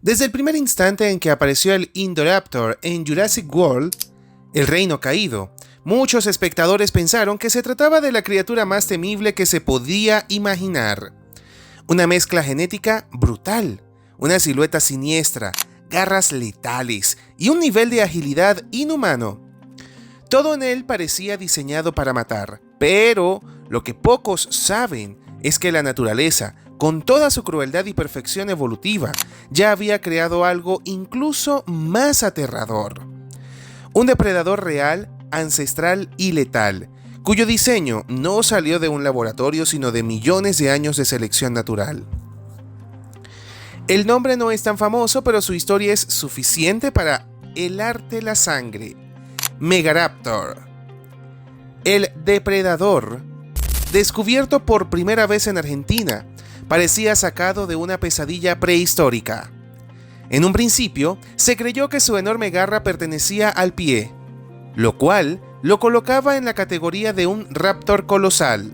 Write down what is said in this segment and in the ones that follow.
Desde el primer instante en que apareció el Indoraptor en Jurassic World, el Reino Caído, muchos espectadores pensaron que se trataba de la criatura más temible que se podía imaginar. Una mezcla genética brutal, una silueta siniestra, garras letales y un nivel de agilidad inhumano. Todo en él parecía diseñado para matar, pero lo que pocos saben es que la naturaleza, con toda su crueldad y perfección evolutiva, ya había creado algo incluso más aterrador. Un depredador real, ancestral y letal, cuyo diseño no salió de un laboratorio sino de millones de años de selección natural. El nombre no es tan famoso, pero su historia es suficiente para helarte la sangre. Megaraptor. El depredador, descubierto por primera vez en Argentina, parecía sacado de una pesadilla prehistórica. En un principio, se creyó que su enorme garra pertenecía al pie, lo cual lo colocaba en la categoría de un raptor colosal.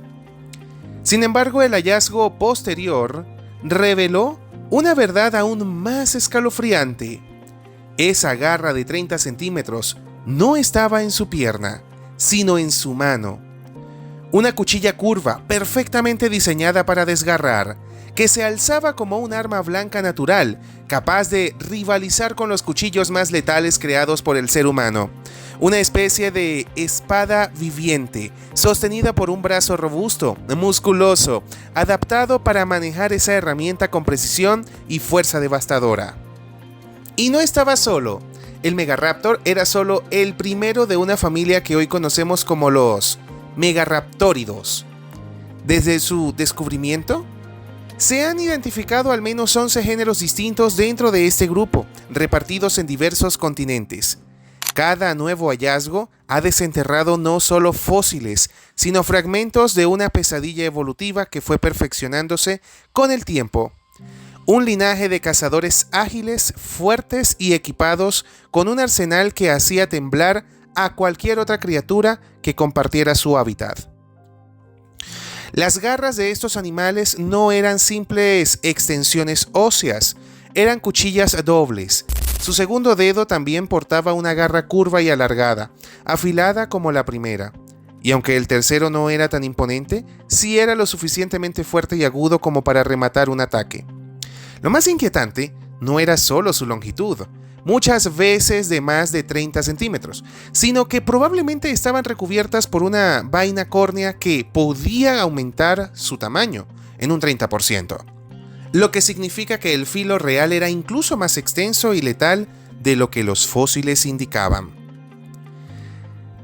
Sin embargo, el hallazgo posterior reveló una verdad aún más escalofriante. Esa garra de 30 centímetros no estaba en su pierna, sino en su mano. Una cuchilla curva, perfectamente diseñada para desgarrar, que se alzaba como un arma blanca natural, capaz de rivalizar con los cuchillos más letales creados por el ser humano. Una especie de espada viviente, sostenida por un brazo robusto, musculoso, adaptado para manejar esa herramienta con precisión y fuerza devastadora. Y no estaba solo. El Megaraptor era solo el primero de una familia que hoy conocemos como los Megaraptóridos. Desde su descubrimiento, se han identificado al menos 11 géneros distintos dentro de este grupo, repartidos en diversos continentes. Cada nuevo hallazgo ha desenterrado no solo fósiles, sino fragmentos de una pesadilla evolutiva que fue perfeccionándose con el tiempo. Un linaje de cazadores ágiles, fuertes y equipados con un arsenal que hacía temblar a cualquier otra criatura que compartiera su hábitat. Las garras de estos animales no eran simples extensiones óseas, eran cuchillas dobles. Su segundo dedo también portaba una garra curva y alargada, afilada como la primera. Y aunque el tercero no era tan imponente, sí era lo suficientemente fuerte y agudo como para rematar un ataque. Lo más inquietante no era solo su longitud, muchas veces de más de 30 centímetros, sino que probablemente estaban recubiertas por una vaina córnea que podía aumentar su tamaño en un 30%. Lo que significa que el filo real era incluso más extenso y letal de lo que los fósiles indicaban.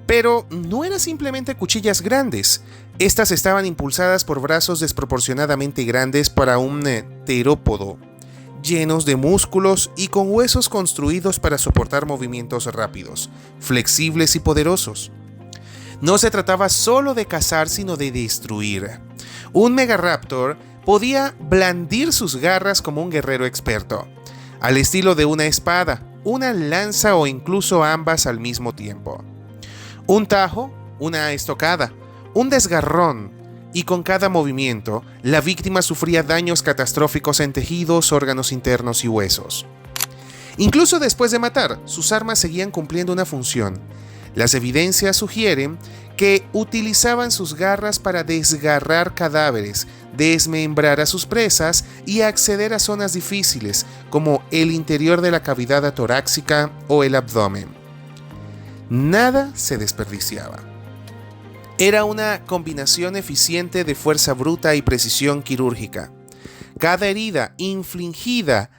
Pero no eran simplemente cuchillas grandes. Estas estaban impulsadas por brazos desproporcionadamente grandes para un terópodo, llenos de músculos y con huesos construidos para soportar movimientos rápidos, flexibles y poderosos. No se trataba solo de cazar, sino de destruir. Un Megaraptor podía blandir sus garras como un guerrero experto, al estilo de una espada, una lanza o incluso ambas al mismo tiempo. Un tajo, una estocada, un desgarrón, y con cada movimiento, la víctima sufría daños catastróficos en tejidos, órganos internos y huesos. Incluso después de matar, sus armas seguían cumpliendo una función. Las evidencias sugieren que utilizaban sus garras para desgarrar cadáveres, desmembrar a sus presas y acceder a zonas difíciles, como el interior de la cavidad torácica o el abdomen. Nada se desperdiciaba. Era una combinación eficiente de fuerza bruta y precisión quirúrgica. Cada herida infligida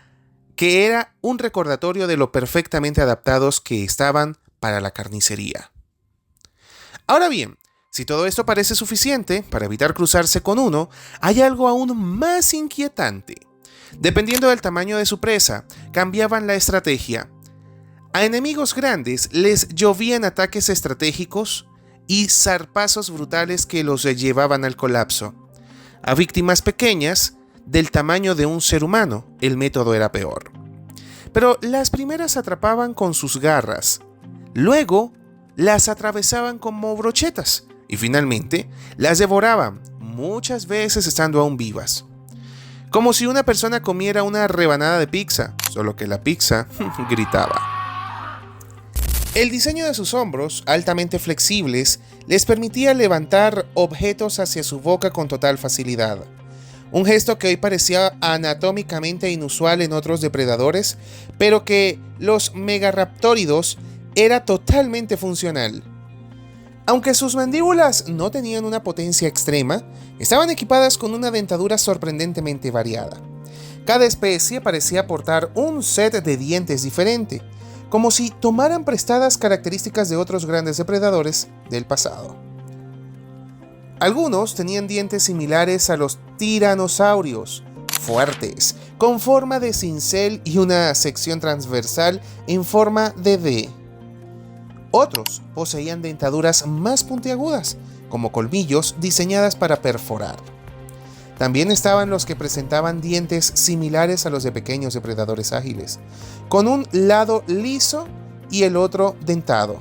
que era un recordatorio de lo perfectamente adaptados que estaban para la carnicería. Ahora bien, si todo esto parece suficiente para evitar cruzarse con uno, hay algo aún más inquietante. Dependiendo del tamaño de su presa, cambiaban la estrategia. A enemigos grandes les llovían ataques estratégicos y zarpazos brutales que los llevaban al colapso. A víctimas pequeñas, del tamaño de un ser humano, el método era peor. Pero las primeras atrapaban con sus garras, luego las atravesaban como brochetas y finalmente las devoraban, muchas veces estando aún vivas. Como si una persona comiera una rebanada de pizza, solo que la pizza gritaba. El diseño de sus hombros, altamente flexibles, les permitía levantar objetos hacia su boca con total facilidad. Un gesto que hoy parecía anatómicamente inusual en otros depredadores, pero que los megaraptóridos era totalmente funcional. Aunque sus mandíbulas no tenían una potencia extrema, estaban equipadas con una dentadura sorprendentemente variada. Cada especie parecía portar un set de dientes diferente, como si tomaran prestadas características de otros grandes depredadores del pasado. Algunos tenían dientes similares a los tiranosaurios, fuertes, con forma de cincel y una sección transversal en forma de D. Otros poseían dentaduras más puntiagudas, como colmillos diseñadas para perforar. También estaban los que presentaban dientes similares a los de pequeños depredadores ágiles, con un lado liso y el otro dentado,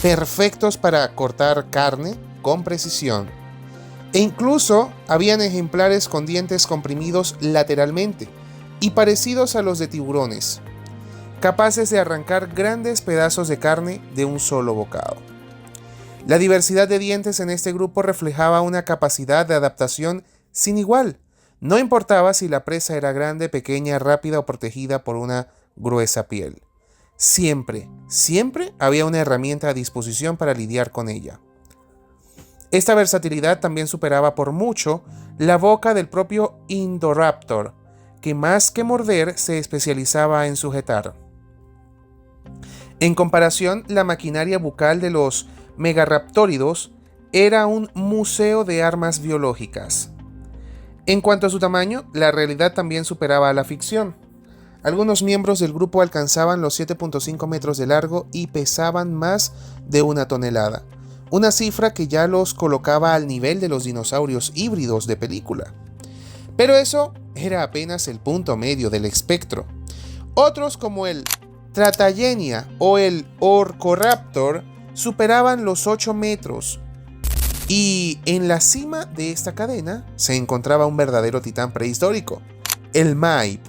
perfectos para cortar carne con precisión. E incluso habían ejemplares con dientes comprimidos lateralmente y parecidos a los de tiburones, capaces de arrancar grandes pedazos de carne de un solo bocado. La diversidad de dientes en este grupo reflejaba una capacidad de adaptación sin igual. No importaba si la presa era grande, pequeña, rápida o protegida por una gruesa piel. Siempre había una herramienta a disposición para lidiar con ella. Esta versatilidad también superaba por mucho la boca del propio Indoraptor, que más que morder se especializaba en sujetar. En comparación, la maquinaria bucal de los megaraptóridos era un museo de armas biológicas. En cuanto a su tamaño, la realidad también superaba a la ficción. Algunos miembros del grupo alcanzaban los 7.5 metros de largo y pesaban más de 1 tonelada, una cifra que ya los colocaba al nivel de los dinosaurios híbridos de película. Pero eso era apenas el punto medio del espectro. Otros como el Tratayenia o el Orcoraptor superaban los 8 metros. Y en la cima de esta cadena se encontraba un verdadero titán prehistórico, el Maip.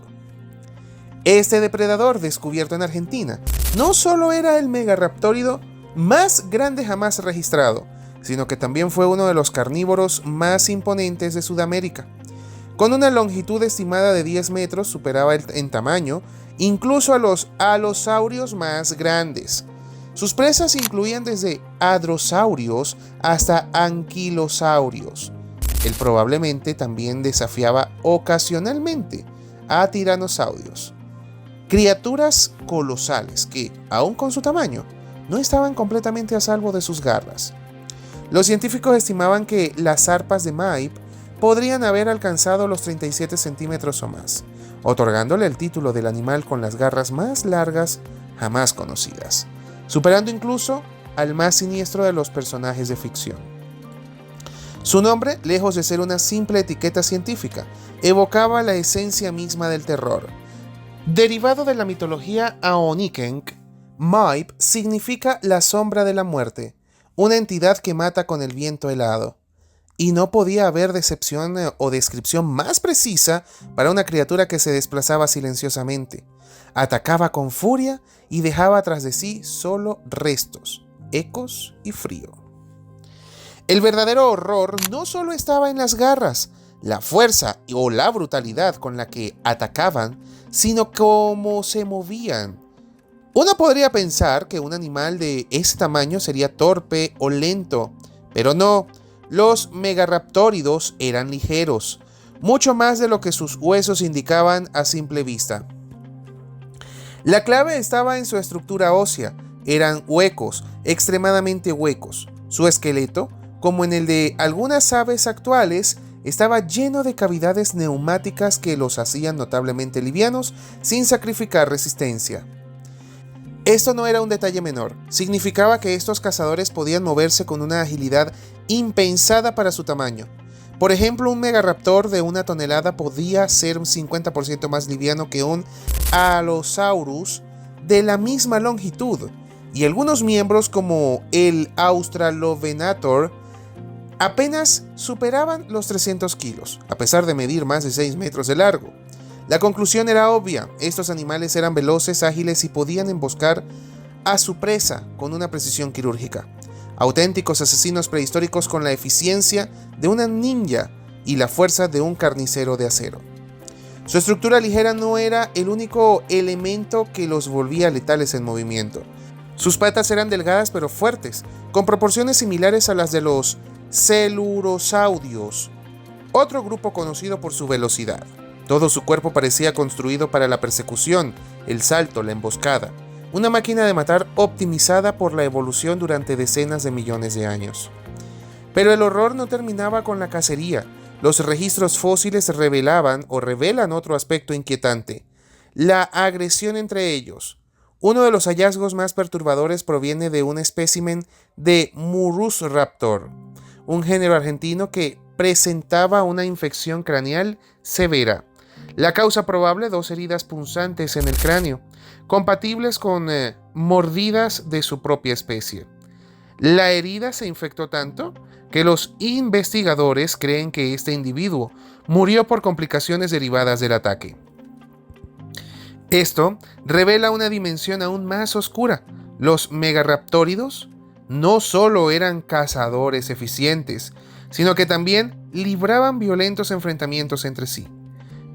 Este depredador, descubierto en Argentina, no solo era el megaraptórido más grande jamás registrado, sino que también fue uno de los carnívoros más imponentes de Sudamérica. Con una longitud estimada de 10 metros, superaba en tamaño incluso a los alosaurios más grandes. Sus presas incluían desde hadrosaurios hasta anquilosaurios. Él probablemente también desafiaba ocasionalmente a tiranosaurios, criaturas colosales que, aun con su tamaño, no estaban completamente a salvo de sus garras. Los científicos estimaban que las zarpas de Maip podrían haber alcanzado los 37 centímetros o más, otorgándole el título del animal con las garras más largas jamás conocidas, superando incluso al más siniestro de los personajes de ficción. Su nombre, lejos de ser una simple etiqueta científica, evocaba la esencia misma del terror. Derivado de la mitología Aonikenk, Maip significa la sombra de la muerte, una entidad que mata con el viento helado. Y no podía haber decepción o descripción más precisa para una criatura que se desplazaba silenciosamente, atacaba con furia y dejaba tras de sí solo restos, ecos y frío. El verdadero horror no solo estaba en las garras, la fuerza o la brutalidad con la que atacaban, sino cómo se movían. Uno podría pensar que un animal de ese tamaño sería torpe o lento, pero no. Los megaraptóridos eran ligeros, mucho más de lo que sus huesos indicaban a simple vista. La clave estaba en su estructura ósea, eran huecos, extremadamente huecos. Su esqueleto, como en el de algunas aves actuales, estaba lleno de cavidades neumáticas que los hacían notablemente livianos sin sacrificar resistencia. Esto no era un detalle menor, significaba que estos cazadores podían moverse con una agilidad impensada para su tamaño. Por ejemplo, un megaraptor de 1 tonelada podía ser un 50% más liviano que un Allosaurus de la misma longitud, y algunos miembros como el Australovenator apenas superaban los 300 kilos, a pesar de medir más de 6 metros de largo. La conclusión era obvia: estos animales eran veloces, ágiles y podían emboscar a su presa con una precisión quirúrgica. Auténticos asesinos prehistóricos con la eficiencia de una ninja y la fuerza de un carnicero de acero. Su estructura ligera no era el único elemento que los volvía letales en movimiento. Sus patas eran delgadas pero fuertes, con proporciones similares a las de los celurosaurios, otro grupo conocido por su velocidad. Todo su cuerpo parecía construido para la persecución, el salto, la emboscada. Una máquina de matar optimizada por la evolución durante decenas de millones de años. Pero el horror no terminaba con la cacería. Los registros fósiles revelan otro aspecto inquietante: la agresión entre ellos. Uno de los hallazgos más perturbadores proviene de un espécimen de Murusraptor, un género argentino que presentaba una infección craneal severa. La causa probable: 2 heridas punzantes en el cráneo, compatibles con mordidas de su propia especie. La herida se infectó tanto que los investigadores creen que este individuo murió por complicaciones derivadas del ataque. Esto revela una dimensión aún más oscura. Los megaraptóridos no solo eran cazadores eficientes, sino que también libraban violentos enfrentamientos entre sí.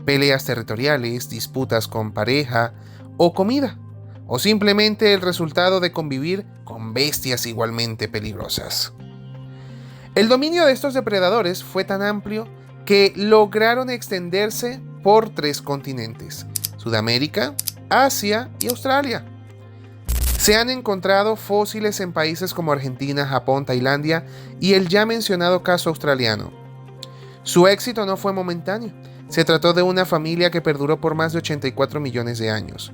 Peleas territoriales, disputas con pareja o comida, o simplemente el resultado de convivir con bestias igualmente peligrosas. El dominio de estos depredadores fue tan amplio que lograron extenderse por 3 continentes: Sudamérica, Asia y Australia. Se han encontrado fósiles en países como Argentina, Japón, Tailandia y el ya mencionado caso australiano. Su éxito no fue momentáneo. Se trató de una familia que perduró por más de 84 millones de años,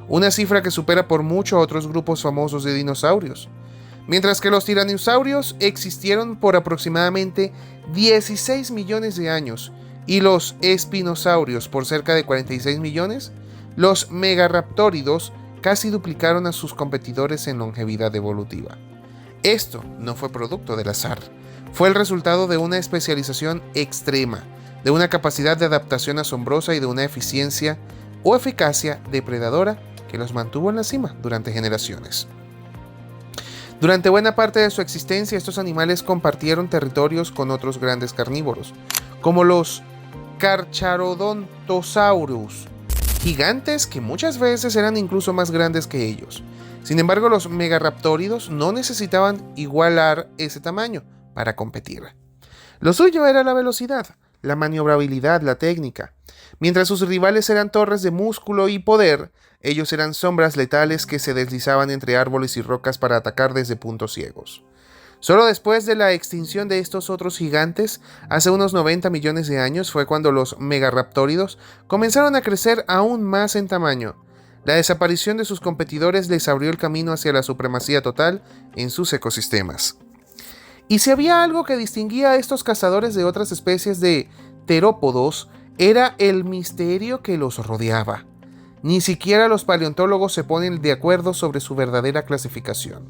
una cifra que supera por mucho a otros grupos famosos de dinosaurios. Mientras que los tiranosaurios existieron por aproximadamente 16 millones de años y los espinosaurios por cerca de 46 millones, los megaraptóridos casi duplicaron a sus competidores en longevidad evolutiva. Esto no fue producto del azar, fue el resultado de una especialización extrema, de una capacidad de adaptación asombrosa y de una eficiencia o eficacia depredadora que los mantuvo en la cima durante generaciones. Durante buena parte de su existencia, estos animales compartieron territorios con otros grandes carnívoros, como los Carcharodontosaurus, gigantes que muchas veces eran incluso más grandes que ellos. Sin embargo, los megaraptóridos no necesitaban igualar ese tamaño para competir. Lo suyo era la velocidad, la maniobrabilidad, la técnica. Mientras sus rivales eran torres de músculo y poder, ellos eran sombras letales que se deslizaban entre árboles y rocas para atacar desde puntos ciegos. Solo después de la extinción de estos otros gigantes, hace unos 90 millones de años, fue cuando los megaraptóridos comenzaron a crecer aún más en tamaño. La desaparición de sus competidores les abrió el camino hacia la supremacía total en sus ecosistemas. Y si había algo que distinguía a estos cazadores de otras especies de terópodos, era el misterio que los rodeaba. Ni siquiera los paleontólogos se ponen de acuerdo sobre su verdadera clasificación.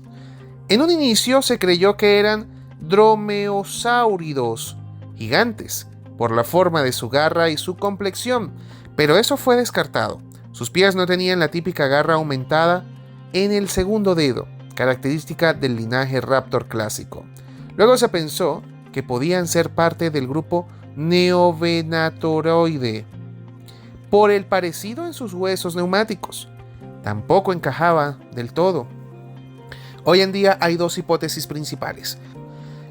En un inicio se creyó que eran dromeosáuridos, gigantes, por la forma de su garra y su complexión, pero eso fue descartado. Sus pies no tenían la típica garra aumentada en el segundo dedo, característica del linaje Raptor clásico. Luego se pensó que podían ser parte del grupo Neovenatoroide, por el parecido en sus huesos neumáticos. Tampoco encajaba del todo. Hoy en día hay 2 hipótesis principales.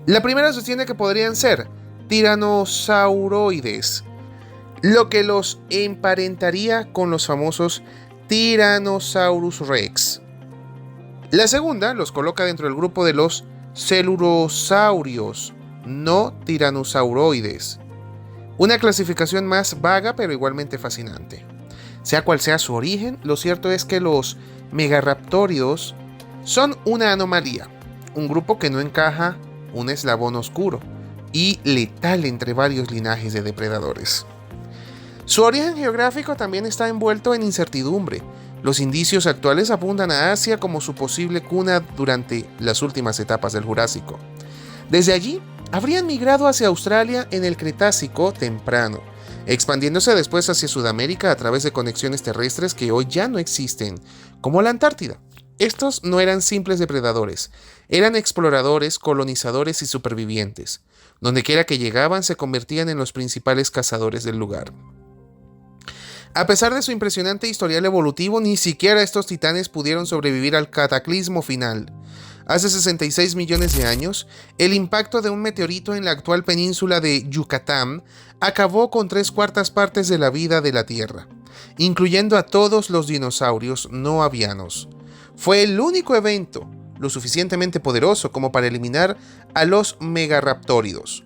La primera sostiene que podrían ser tiranosauroides, lo que los emparentaría con los famosos Tyrannosaurus rex. La segunda los coloca dentro del grupo de los celurosaurios, no tiranosauroides. Una clasificación más vaga pero igualmente fascinante. Sea cual sea su origen, lo cierto es que los megaraptóridos son una anomalía, un grupo que no encaja, un eslabón oscuro y letal entre varios linajes de depredadores. Su origen geográfico también está envuelto en incertidumbre. Los indicios actuales apuntan a Asia como su posible cuna durante las últimas etapas del Jurásico. Desde allí, habrían migrado hacia Australia en el Cretácico temprano, expandiéndose después hacia Sudamérica a través de conexiones terrestres que hoy ya no existen, como la Antártida. Estos no eran simples depredadores, eran exploradores, colonizadores y supervivientes. Dondequiera que llegaban se convertían en los principales cazadores del lugar. A pesar de su impresionante historial evolutivo, ni siquiera estos titanes pudieron sobrevivir al cataclismo final. Hace 66 millones de años, el impacto de un meteorito en la actual península de Yucatán acabó con 3/4 partes de la vida de la Tierra, incluyendo a todos los dinosaurios no avianos. Fue el único evento lo suficientemente poderoso como para eliminar a los megaraptóridos.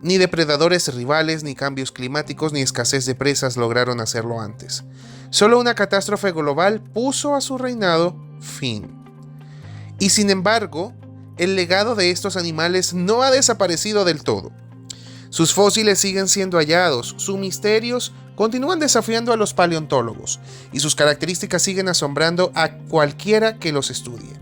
Ni depredadores rivales, ni cambios climáticos, ni escasez de presas lograron hacerlo antes. Solo una catástrofe global puso a su reinado fin. Y sin embargo, el legado de estos animales no ha desaparecido del todo. Sus fósiles siguen siendo hallados, sus misterios continúan desafiando a los paleontólogos, y sus características siguen asombrando a cualquiera que los estudie.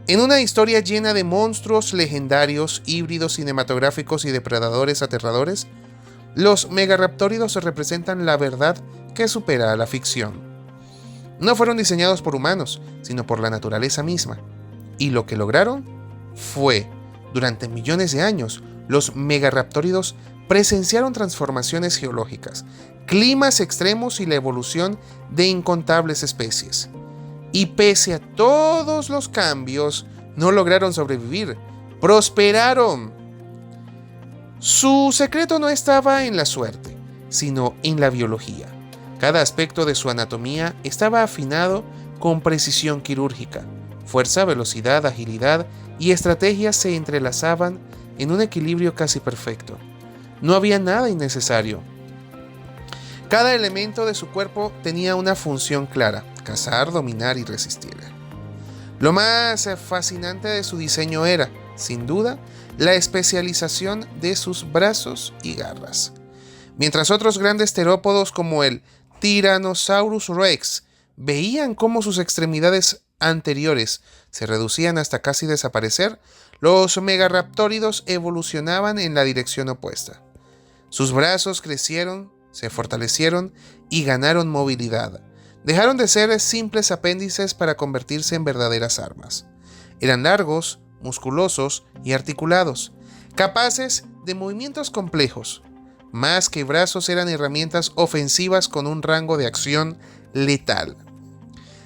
En una historia llena de monstruos legendarios, híbridos cinematográficos y depredadores aterradores, los megaraptóridos representan la verdad que supera a la ficción. No fueron diseñados por humanos, sino por la naturaleza misma. Y lo que lograron fue, durante millones de años, los megaraptóridos presenciaron transformaciones geológicas, climas extremos y la evolución de incontables especies. Y pese a todos los cambios, no lograron sobrevivir, prosperaron. Su secreto no estaba en la suerte, sino en la biología. Cada aspecto de su anatomía estaba afinado con precisión quirúrgica. Fuerza, velocidad, agilidad y estrategia se entrelazaban en un equilibrio casi perfecto. No había nada innecesario. Cada elemento de su cuerpo tenía una función clara: cazar, dominar y resistir. Lo más fascinante de su diseño era, sin duda, la especialización de sus brazos y garras. Mientras otros grandes terópodos como el Tyrannosaurus Rex veían cómo sus extremidades anteriores se reducían hasta casi desaparecer, los megaraptóridos evolucionaban en la dirección opuesta. Sus brazos crecieron, se fortalecieron y ganaron movilidad. Dejaron de ser simples apéndices para convertirse en verdaderas armas. Eran largos, musculosos y articulados, capaces de movimientos complejos. Más que brazos, eran herramientas ofensivas con un rango de acción letal.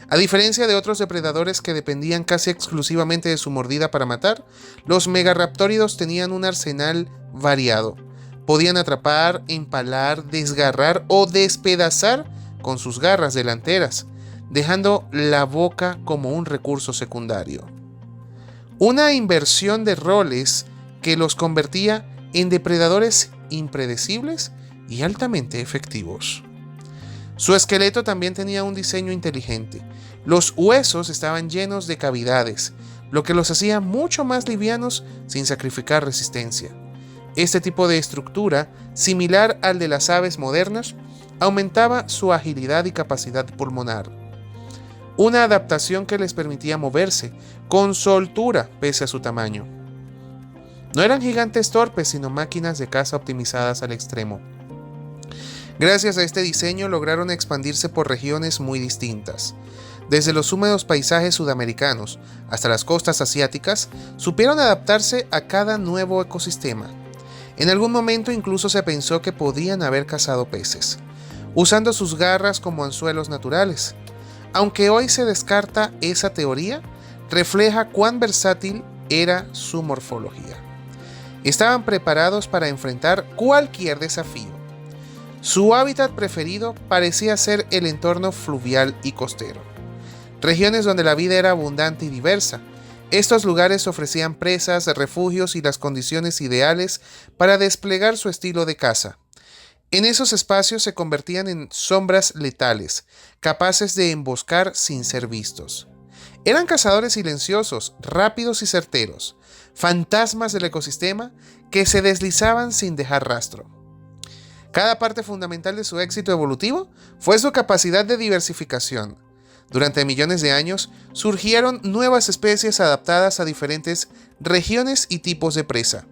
A diferencia de otros depredadores que dependían casi exclusivamente de su mordida para matar, los megaraptóridos tenían un arsenal variado. Podían atrapar, empalar, desgarrar o despedazar con sus garras delanteras, dejando la boca como un recurso secundario. Una inversión de roles que los convertía en depredadores impredecibles y altamente efectivos. Su esqueleto también tenía un diseño inteligente. Los huesos estaban llenos de cavidades, lo que los hacía mucho más livianos sin sacrificar resistencia. Este tipo de estructura, similar al de las aves modernas, aumentaba su agilidad y capacidad pulmonar. Una adaptación que les permitía moverse con soltura pese a su tamaño. No eran gigantes torpes, sino máquinas de caza optimizadas al extremo. Gracias a este diseño lograron expandirse por regiones muy distintas. Desde los húmedos paisajes sudamericanos hasta las costas asiáticas, supieron adaptarse a cada nuevo ecosistema. En algún momento incluso se pensó que podían haber cazado peces, usando sus garras como anzuelos naturales. Aunque hoy se descarta esa teoría, refleja cuán versátil era su morfología. Estaban preparados para enfrentar cualquier desafío. Su hábitat preferido parecía ser el entorno fluvial y costero, regiones donde la vida era abundante y diversa. Estos lugares ofrecían presas, refugios y las condiciones ideales para desplegar su estilo de caza. En esos espacios se convertían en sombras letales, capaces de emboscar sin ser vistos. Eran cazadores silenciosos, rápidos y certeros, fantasmas del ecosistema que se deslizaban sin dejar rastro. Cada parte fundamental de su éxito evolutivo fue su capacidad de diversificación. Durante millones de años surgieron nuevas especies adaptadas a diferentes regiones y tipos de presa.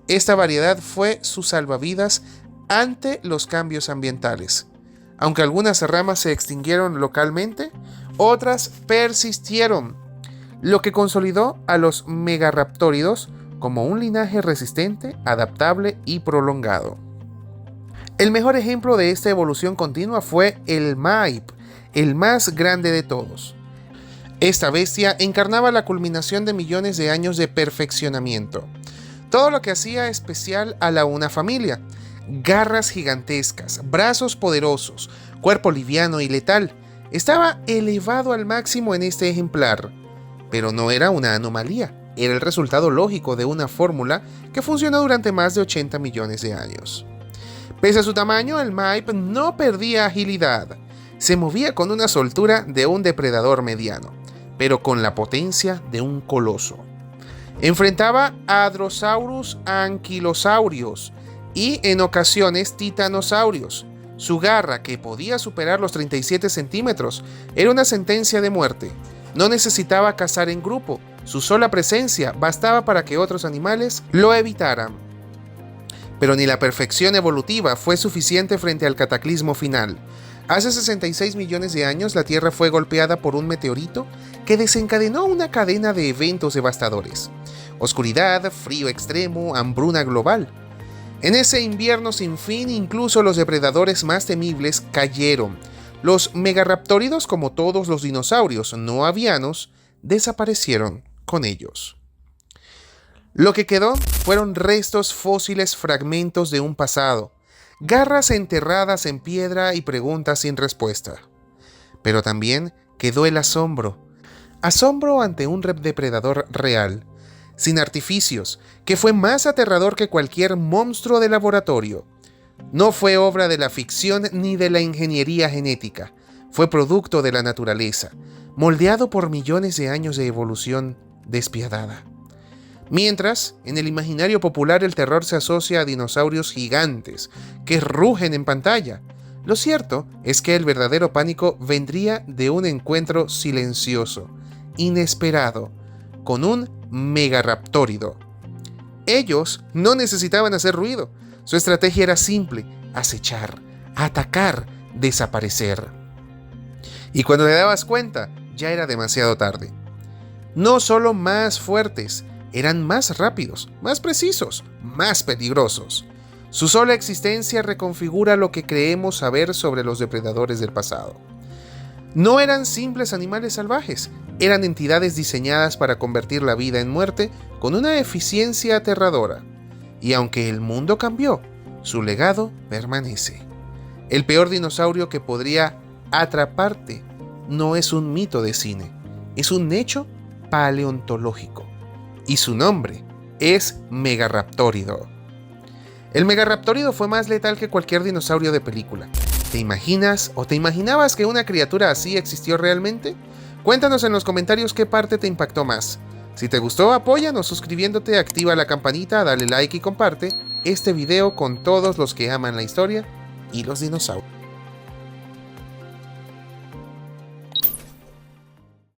Esta variedad fue su salvavidas ante los cambios ambientales. Aunque algunas ramas se extinguieron localmente, otras persistieron, lo que consolidó a los megaraptóridos como un linaje resistente, adaptable y prolongado. El mejor ejemplo de esta evolución continua fue el Maip, el más grande de todos. Esta bestia encarnaba la culminación de millones de años de perfeccionamiento. Todo lo que hacía especial a la una familia: garras gigantescas, brazos poderosos, cuerpo liviano y letal, estaba elevado al máximo en este ejemplar. Pero no era una anomalía, era el resultado lógico de una fórmula que funcionó durante más de 80 millones de años. Pese a su tamaño, el Maip no perdía agilidad. Se movía con una soltura de un depredador mediano, pero con la potencia de un coloso. Enfrentaba a Drosaurus anquilosaurios y en ocasiones titanosaurios. Su garra, que podía superar los 37 centímetros, era una sentencia de muerte. No necesitaba cazar en grupo, su sola presencia bastaba para que otros animales lo evitaran. Pero ni la perfección evolutiva fue suficiente frente al cataclismo final. Hace 66 millones de años la Tierra fue golpeada por un meteorito que desencadenó una cadena de eventos devastadores. Oscuridad, frío extremo, hambruna global. En ese invierno sin fin, incluso los depredadores más temibles cayeron. Los megaraptóridos, como todos los dinosaurios no avianos, desaparecieron con ellos. Lo que quedó fueron restos fósiles, fragmentos de un pasado, garras enterradas en piedra y preguntas sin respuesta. Pero también quedó el asombro. Asombro ante un depredador real, sin artificios, que fue más aterrador que cualquier monstruo de laboratorio. No fue obra de la ficción ni de la ingeniería genética, fue producto de la naturaleza, moldeado por millones de años de evolución despiadada. Mientras, en el imaginario popular el terror se asocia a dinosaurios gigantes que rugen en pantalla. Lo cierto es que el verdadero pánico vendría de un encuentro silencioso, inesperado, con un megaraptórido. Ellos no necesitaban hacer ruido. Su estrategia era simple: acechar, atacar, desaparecer. Y cuando te dabas cuenta, ya era demasiado tarde. No solo más fuertes, eran más rápidos, más precisos, más peligrosos. Su sola existencia reconfigura lo que creemos saber sobre los depredadores del pasado. No eran simples animales salvajes, eran entidades diseñadas para convertir la vida en muerte con una eficiencia aterradora. Y aunque el mundo cambió, su legado permanece. El peor dinosaurio que podría atraparte no es un mito de cine, es un hecho paleontológico. Y su nombre es Megaraptórido. El Megaraptórido fue más letal que cualquier dinosaurio de película. ¿Te imaginas o te imaginabas que una criatura así existió realmente? Cuéntanos en los comentarios qué parte te impactó más. Si te gustó, apóyanos suscribiéndote, activa la campanita, dale like y comparte este video con todos los que aman la historia y los dinosaurios.